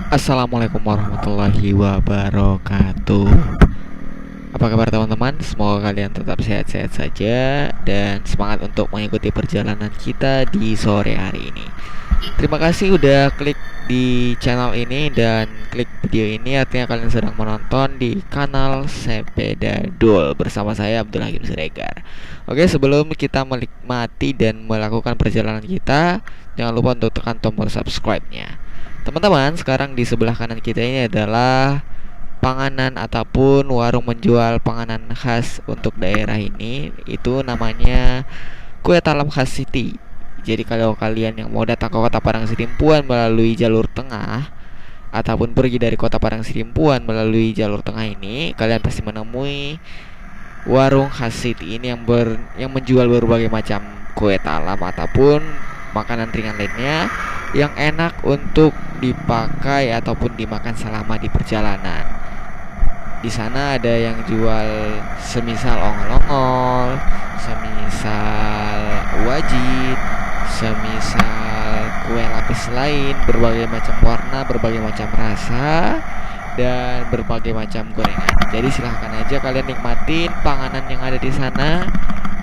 Assalamualaikum warahmatullahi wabarakatuh. Apa kabar teman-teman? Semoga kalian tetap sehat-sehat saja dan semangat untuk mengikuti perjalanan kita di sore hari ini. Terima kasih udah klik di channel ini dan klik video ini, artinya kalian sedang menonton di kanal Sepeda Dul bersama saya Abdul Hakim Siregar. Oke, sebelum kita menikmati dan melakukan perjalanan kita, jangan lupa untuk tekan tombol subscribe-nya. Teman-teman, sekarang di sebelah kanan kita ini adalah panganan ataupun warung menjual panganan khas untuk daerah ini. Itu namanya Kue Talam Khas City. Jadi kalau kalian yang mau datang ke Kota Padang Sidimpuan melalui jalur tengah ataupun pergi dari Kota Padang Sidimpuan melalui jalur tengah ini, kalian pasti menemui warung khas City ini yang menjual berbagai macam kue talam ataupun makanan ringan lainnya yang enak untuk dipakai ataupun dimakan selama di perjalanan. Di sana ada yang jual semisal ongol-ongol, semisal wajit, semisal kue lapis lain, berbagai macam warna, berbagai macam rasa, dan berbagai macam gorengan. Jadi silahkan aja kalian nikmatin panganan yang ada di sana,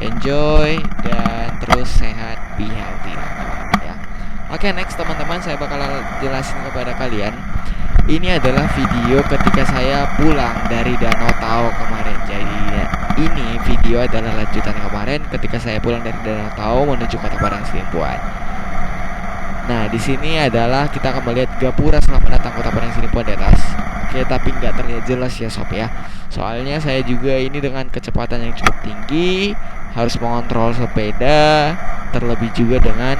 enjoy dan terus sehat, be healthy lah teman-teman ya. Oke, next teman-teman, saya bakal jelasin kepada kalian. Ini adalah video ketika saya pulang dari Danau Tao kemarin. Jadi ini video adalah lanjutan kemarin ketika saya pulang dari Danau Tao menuju Kota Padang Sidimpuan. Nah, di sini adalah kita akan melihat gapura selamat datang Kota Padang Sidimpuan di atas. Oke, tapi nggak terlihat jelas ya sob ya. Soalnya saya juga ini dengan kecepatan yang cukup tinggi, harus mengontrol sepeda, terlebih juga dengan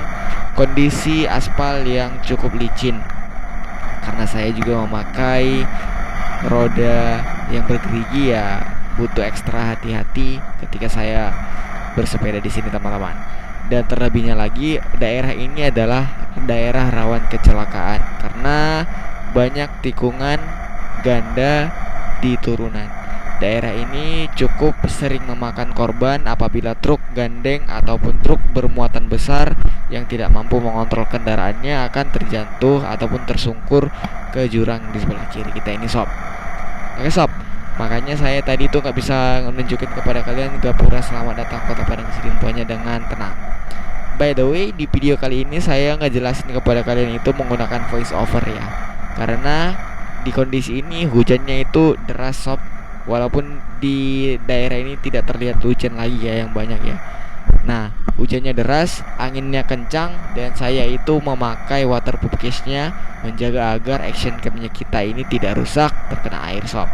kondisi aspal yang cukup licin. Karena saya juga memakai roda yang bergerigi, ya butuh ekstra hati-hati ketika saya bersepeda di sini teman-teman. Dan terlebihnya lagi, daerah ini adalah daerah rawan kecelakaan karena banyak tikungan ganda di turunan. Daerah ini cukup sering memakan korban apabila truk gandeng ataupun truk bermuatan besar yang tidak mampu mengontrol kendaraannya akan terjatuh ataupun tersungkur ke jurang di sebelah kiri kita ini sob. Oke sob, makanya saya tadi tuh gak bisa menunjukin kepada kalian gapura selamat datang Kota Padang Sidimpuannya dengan tenang. By the way, di video kali ini saya nggak jelasin kepada kalian itu menggunakan voice over ya, karena di kondisi ini hujannya itu deras sob. Walaupun di daerah ini tidak terlihat hujan lagi ya yang banyak ya. Nah, hujannya deras, anginnya kencang, dan saya itu memakai waterproof case-nya menjaga agar action cam-nya kita ini tidak rusak terkena air sob.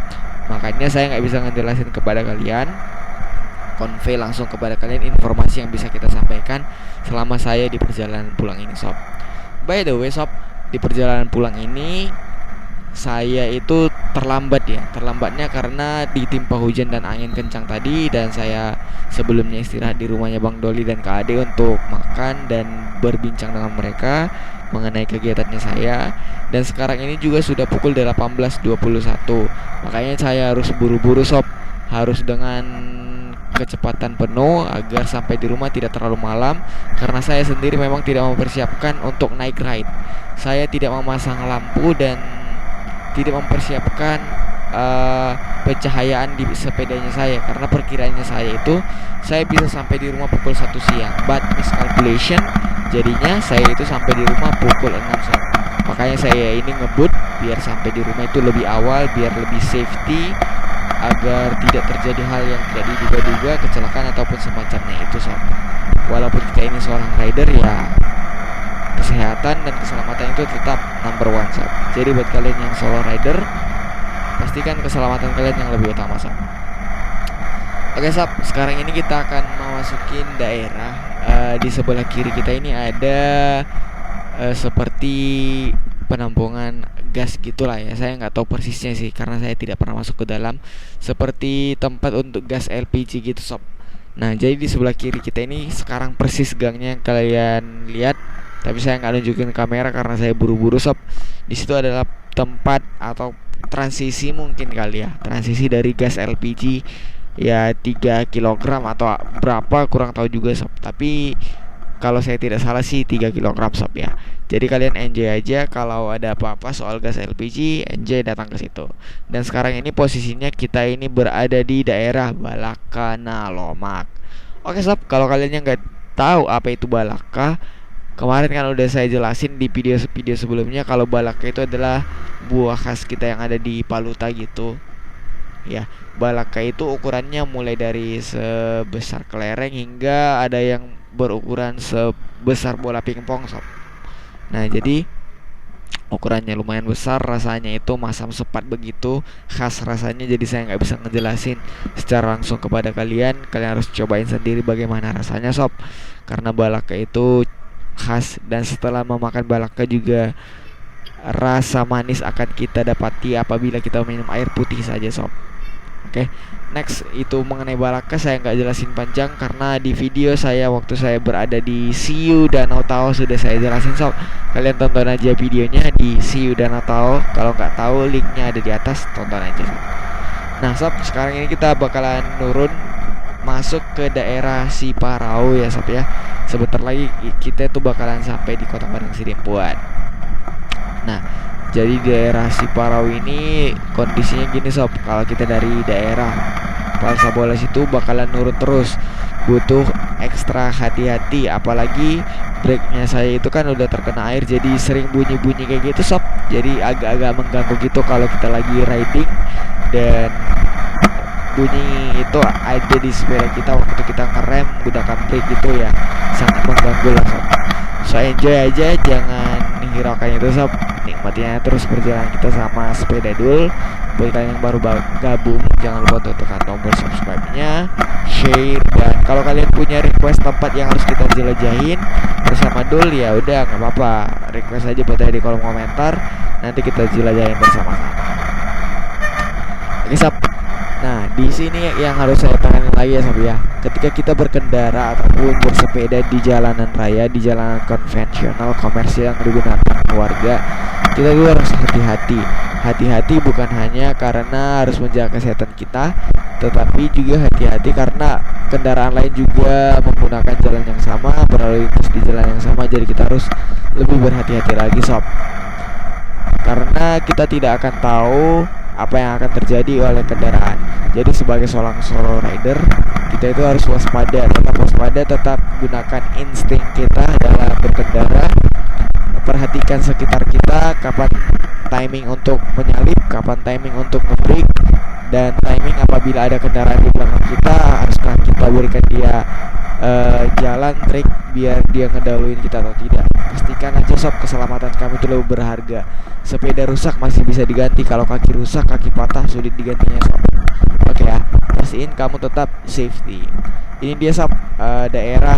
Makanya saya nggak bisa ngejelasin kepada kalian, convey langsung kepada kalian informasi yang bisa kita sampaikan selama saya di perjalanan pulang ini sob. By the way sob, di perjalanan pulang ini saya itu terlambat ya. Terlambatnya karena ditimpa hujan dan angin kencang tadi, dan saya sebelumnya istirahat di rumahnya Bang Doli dan Kak Ade untuk makan dan berbincang dengan mereka mengenai kegiatannya saya. Dan sekarang ini juga sudah pukul 18.21. Makanya saya harus buru-buru sob, harus dengan kecepatan penuh agar sampai di rumah tidak terlalu malam, karena saya sendiri memang tidak mempersiapkan untuk naik ride. Saya tidak memasang lampu dan tidak mempersiapkan pencahayaan di sepedanya saya, karena perkiraannya saya itu saya bisa sampai di rumah pukul 1 siang, but miscalculation, jadinya saya itu sampai di rumah pukul 6 siang. Makanya saya ini ngebut biar sampai di rumah itu lebih awal, biar lebih safety, agar tidak terjadi hal yang tidak diduga-duga, kecelakaan ataupun semacamnya itu sob. Walaupun kita ini seorang rider ya, kesehatan dan keselamatan itu tetap number one sob. Jadi buat kalian yang solo rider, pastikan keselamatan kalian yang lebih utama sob. Oke sob, sekarang ini kita akan memasukin daerah di sebelah kiri kita ini ada seperti penampungan gas gitulah ya. Saya nggak tahu persisnya sih karena saya tidak pernah masuk ke dalam. Seperti tempat untuk gas LPG gitu sob. Nah, jadi di sebelah kiri kita ini sekarang persis gangnya yang kalian lihat, tapi saya nggak nunjukin kamera karena saya buru-buru sob. Di situ adalah tempat atau transisi mungkin kali ya, transisi dari gas LPG ya 3 kg atau berapa kurang tahu juga sob. Tapi Kalau saya tidak salah sih 3 kilogram sob ya. Jadi kalian enjoy aja, kalau ada apa-apa soal gas LPG, enjoy datang ke situ. Dan sekarang ini posisinya kita ini berada di daerah Balakana Lomak. Oke sob, kalau kalian yang nggak tahu apa itu balaka, kemarin kan udah saya jelasin di video-video sebelumnya kalau balaka itu adalah buah khas kita yang ada di Paluta gitu. Ya, balaka itu ukurannya mulai dari sebesar kelereng hingga ada yang berukuran sebesar bola pingpong sob. Nah, jadi ukurannya lumayan besar, rasanya itu masam sepat begitu, khas rasanya. Jadi saya nggak bisa ngejelasin secara langsung kepada kalian. Kalian harus cobain sendiri bagaimana rasanya sob, karena balaka itu khas. Dan setelah memakan balaka juga rasa manis akan kita dapati apabila kita minum air putih saja sob. Oke, next itu mengenai balaka saya nggak jelasin panjang karena di video saya waktu saya berada di Siu Danau Tao sudah saya jelasin sob. Kalian tonton aja videonya di Siu Danau Tao. Kalau nggak tahu linknya ada di atas, tonton aja sob. Nah sob, sekarang ini kita bakalan nurun masuk ke daerah Siparau ya sob ya. Sebentar lagi kita tuh bakalan sampai di Kota Padang Sidempuan. Nah, jadi daerah Siparau ini kondisinya gini sob, kalau kita dari daerah Palsabolas itu bakalan nurun terus, butuh ekstra hati-hati. Apalagi breaknya saya itu kan udah terkena air, jadi sering bunyi-bunyi kayak gitu sob. Jadi agak-agak mengganggu gitu kalau kita lagi riding. Dan bunyi itu ada di sepeda kita waktu kita ngerem gunakan brake gitu ya, sangat mengganggu lah sob. So enjoy aja, jangan hiraukan itu sob, nikmatinya terus perjalanan kita sama sepeda dul. Buat kalian yang baru gabung, jangan lupa untuk tekan tombol subscribe-nya, share, dan kalau kalian punya request tempat yang harus kita jelajahin bersama dul, ya udah nggak apa-apa, request aja buat di kolom komentar, nanti kita jelajahin bersama-sama. Oke sob. Nah, di sini yang harus saya tekanin lagi ya sob ya. Ketika kita berkendara ataupun bersepeda di jalanan raya, di jalanan konvensional komersial yang digunakan warga, kita juga harus hati-hati. Hati-hati bukan hanya karena harus menjaga kesehatan kita, tetapi juga hati-hati karena kendaraan lain juga menggunakan jalan yang sama, berlalu lintas di jalan yang sama. Jadi kita harus lebih berhati-hati lagi sob, karena kita tidak akan tahu apa yang akan terjadi oleh kendaraan. Jadi sebagai seorang solo rider, kita itu harus waspada, tetap gunakan insting kita dalam berkendara. Perhatikan sekitar kita, kapan timing untuk menyalip, kapan timing untuk nge-brake, dan timing apabila ada kendaraan di belakang kita, haruskah kita berikan dia jalan trik biar dia ngedahuluin kita atau tidak. Pastikan aja sob, keselamatan kami itu lebih berharga. Sepeda rusak masih bisa diganti, kalau kaki rusak, kaki patah sulit digantinya sob. Oke ya, pastiin kamu tetap safety. Ini dia sob, daerah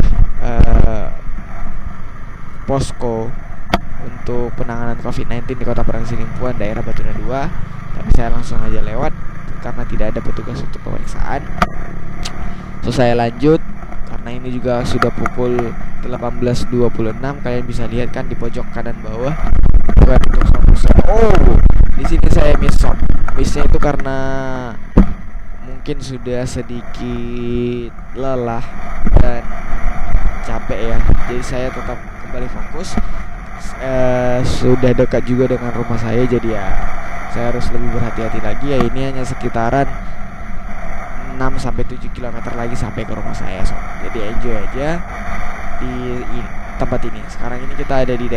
posko untuk penanganan COVID-19 di Kota Padang Sidempuan, daerah Batuna 2. Tapi saya langsung aja lewat karena tidak ada petugas untuk pemeriksaan. So saya lanjut karena ini juga sudah pukul 18.26. Kalian bisa lihat kan di pojok kanan bawah. Bukan untuk sound. Oh, di sini saya miss sob. Missnya itu karena mungkin sudah sedikit lelah dan capek ya. Jadi saya tetap kembali fokus. Sudah dekat juga dengan rumah saya, jadi ya saya harus lebih berhati-hati lagi ya. Ini hanya sekitaran 6-7 km lagi sampai ke rumah saya sob. Jadi enjoy aja di tempat ini. Sekarang ini kita ada di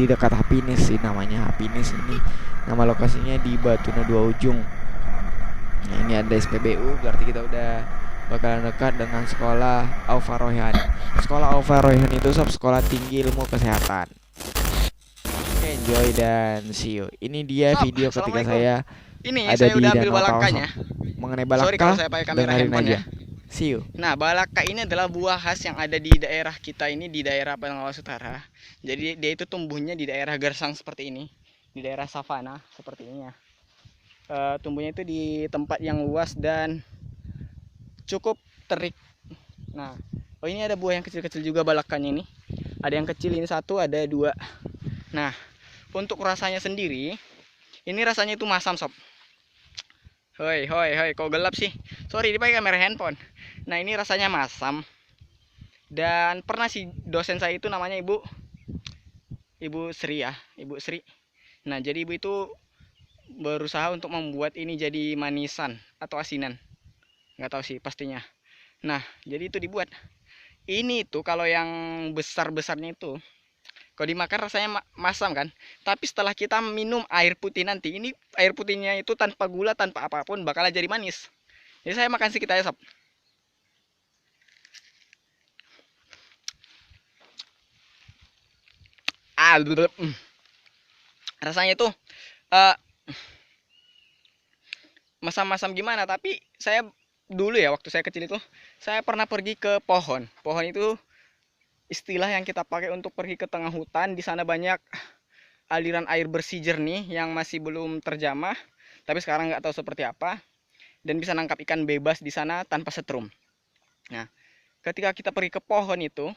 dekat Happiness sih, namanya Happiness ini. Nama lokasinya di Batuna 2 Ujung. Nah, ini ada SPBU, berarti kita udah bakalan dekat dengan sekolah Aufa Royhan. Sekolah Aufa Royhan itu sob, sekolah tinggi ilmu kesehatan. Enjoy dan see you. Ini dia sob, video ketika saya ini ada saya di udah ambil Danau balakanya. Mengenai balaka, sorry kalau saya pakai kamera handphone aja. Ya. See you. Nah, balaka ini adalah buah khas yang ada di daerah kita ini, di daerah Padang Lawas Utara. Jadi dia itu tumbuhnya di daerah gersang seperti ini, di daerah savana seperti ini ya. Tumbuhnya itu di tempat yang luas dan cukup terik. Nah, oh ini ada buah yang kecil-kecil juga balakanya ini. Ada yang kecil ini satu, ada dua. Nah, untuk rasanya sendiri, ini rasanya itu masam sob. Hoi, kok gelap sih? Sorry, dipakai kamera handphone. Nah, ini rasanya masam. Dan pernah sih dosen saya itu namanya Ibu Sri ya, Ibu Sri. Nah, jadi ibu itu berusaha untuk membuat ini jadi manisan atau asinan. Nggak tahu sih pastinya. Nah, jadi itu dibuat. Ini tuh kalau yang besar-besarnya itu, kalau dimakan rasanya masam kan. Tapi setelah kita minum air putih nanti, ini air putihnya itu tanpa gula, tanpa apapun, bakal jadi manis. Jadi saya makan sedikit aja sob. Rasanya itu uh, masam-masam gimana, tapi saya dulu ya waktu saya kecil itu saya pernah pergi ke pohon. Pohon itu istilah yang kita pakai untuk pergi ke tengah hutan. Di sana banyak aliran air bersih jernih yang masih belum terjamah, tapi sekarang nggak tahu seperti apa, dan bisa nangkap ikan bebas di sana tanpa setrum. Nah, ketika kita pergi ke pohon itu,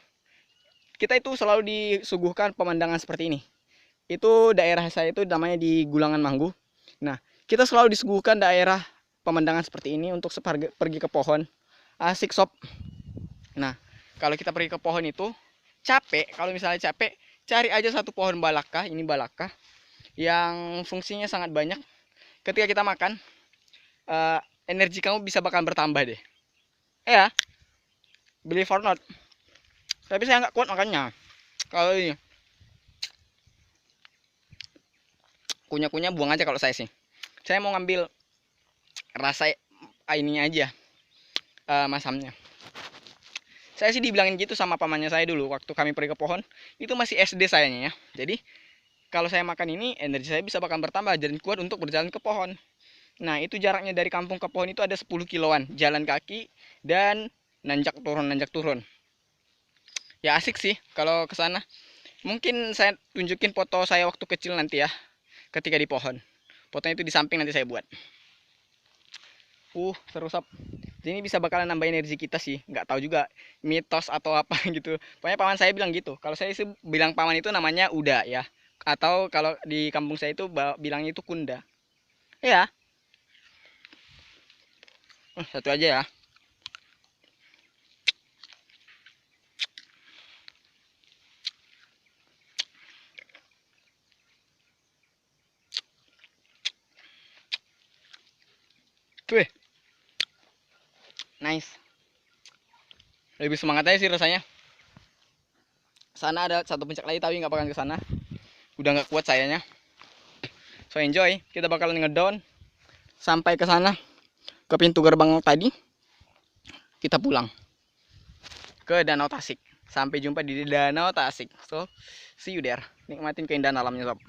kita itu selalu disuguhkan pemandangan seperti ini. Itu daerah saya itu namanya di Gulangan Manggu. Nah, kita selalu disuguhkan daerah pemandangan seperti ini untuk pergi ke pohon. Asik sob. Nah, kalau kita pergi ke pohon itu capek, kalau misalnya capek, cari aja satu pohon balaka, ini balaka yang fungsinya sangat banyak. Ketika kita makan, energi kamu bisa bakal bertambah deh. Ya, believe or not. Tapi saya nggak kuat makannya. Kalau ini kunyah-kunyah buang aja kalau saya sih. Saya mau ngambil rasa ininya aja, masamnya. Saya sih dibilangin gitu sama pamannya saya dulu waktu kami pergi ke pohon. Itu masih SD sayanya ya. Jadi kalau saya makan ini, energi saya bisa bakal bertambah dan kuat untuk berjalan ke pohon. Nah, itu jaraknya dari kampung ke pohon itu ada 10 kiloan jalan kaki dan nanjak turun. Ya asik sih kalau ke sana. Mungkin saya tunjukin foto saya waktu kecil nanti ya, ketika di pohon. Fotonya itu di samping nanti saya buat. Seru sob. Ini bisa bakalan nambah energi kita sih. Nggak tahu juga mitos atau apa gitu. Pokoknya paman saya bilang gitu. Kalau saya sih bilang paman itu namanya Uda ya. Atau kalau di kampung saya itu bilangnya itu Kunda. Ya. Satu aja ya. Tuh. Nice. Lebih semangat aja sih rasanya. Sana ada satu puncak lagi tapi nggak bakalan ke sana. Udah nggak kuat sayanya. So enjoy. Kita bakalan ngedown sampai ke sana, ke pintu gerbang tadi. Kita pulang ke Danau Tasik. Sampai jumpa di Danau Tasik. So see you there. Nikmatin keindahan alamnya sob.